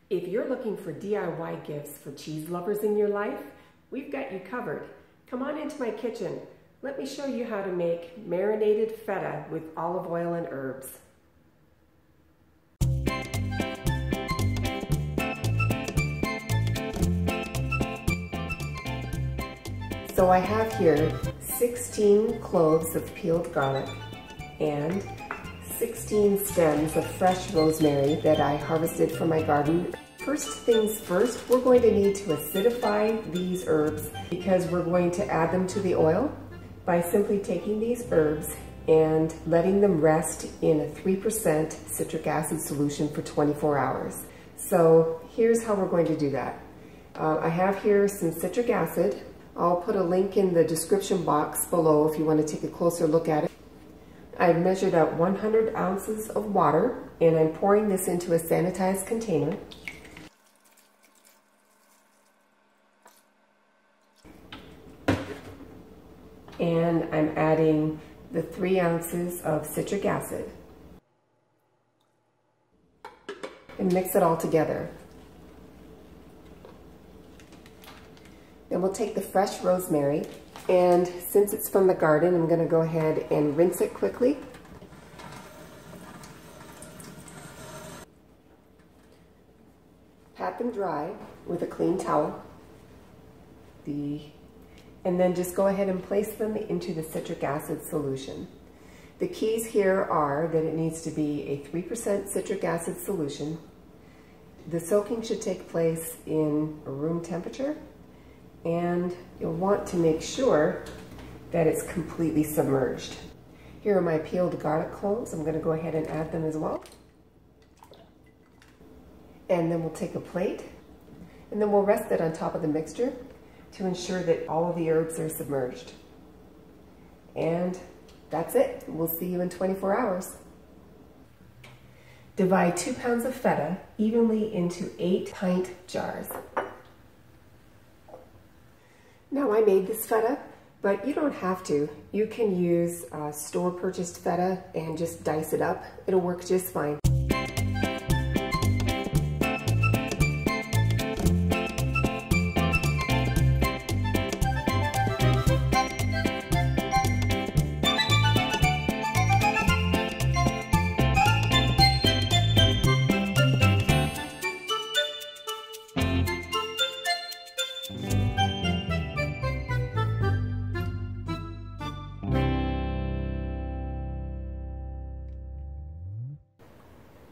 If you're looking for DIY gifts for cheese lovers in your life, we've got you covered. Come on into my kitchen. Let me show you how to make marinated feta with olive oil and herbs. So I have here 16 cloves of peeled garlic and 16 stems of fresh rosemary that I harvested from my garden. First things first, we're going to need to acidify these herbs because we're going to add them to the oil by simply taking these herbs and letting them rest in a 3% citric acid solution for 24 hours. So here's how we're going to do that. I have here some citric acid. I'll put a link in the description box below if you want to take a closer look at it. I've measured out 100 ounces of water and I'm pouring this into a sanitized container. And I'm adding the 3 ounces of citric acid and mix it all together. Then we'll take the fresh rosemary, and since it's from the garden, I'm going to go ahead and rinse it quickly. Pat them dry with a clean towel. And then just go ahead and place them into the citric acid solution. The keys here are that it needs to be a 3% citric acid solution. The soaking should take place in room temperature, and you'll want to make sure that it's completely submerged. Here are my peeled garlic cloves. I'm going to go ahead and add them as well. And then we'll take a plate, and then we'll rest it on top of the mixture to ensure that all of the herbs are submerged. And that's it. We'll see you in 24 hours. Divide 2 pounds of feta evenly into 8-pint jars. Now I made this feta, but you don't have to. You can use store-purchased feta and just dice it up. It'll work just fine.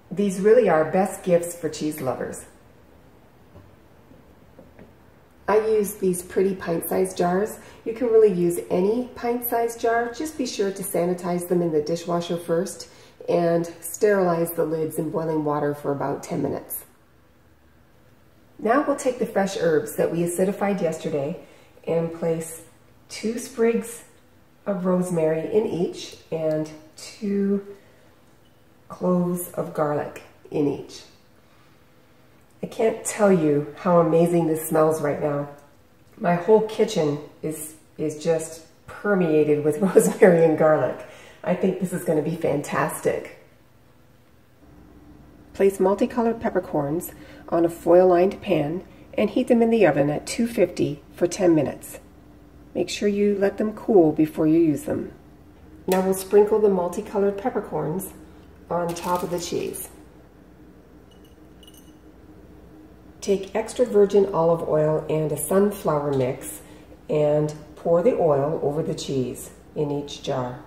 These really are best gifts for cheese lovers. I use these pretty pint-sized jars. You can really use any pint-sized jar. Just be sure to sanitize them in the dishwasher first and sterilize the lids in boiling water for about 10 minutes. Now we'll take the fresh herbs that we acidified yesterday and place 2 sprigs of rosemary in each and 2 cloves of garlic in each. I can't tell you how amazing this smells right now. My whole kitchen is just permeated with rosemary and garlic. I think this is going to be fantastic. Place multicolored peppercorns on a foil-lined pan and heat them in the oven at 250 for 10 minutes. Make sure you let them cool before you use them. Now we'll sprinkle the multicolored peppercorns on top of the cheese. Take extra virgin olive oil and a sunflower mix and pour the oil over the cheese in each jar.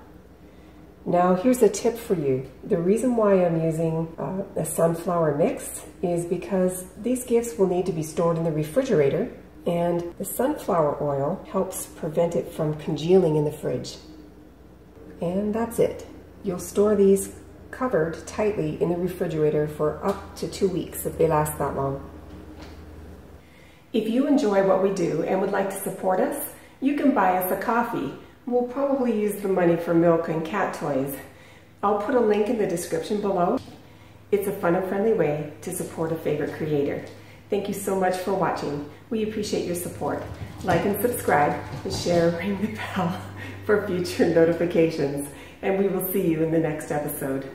Now here's a tip for you. The reason why I'm using a sunflower mix is because these gifts will need to be stored in the refrigerator, and the sunflower oil helps prevent it from congealing in the fridge. And that's it. You'll store these covered tightly in the refrigerator for up to 2 weeks if they last that long. If you enjoy what we do and would like to support us, you can buy us a coffee. We'll probably use the money for milk and cat toys. I'll put a link in the description below. It's a fun and friendly way to support a favorite creator. Thank you so much for watching. We appreciate your support. Like and subscribe and share, ring the bell for future notifications. And we will see you in the next episode.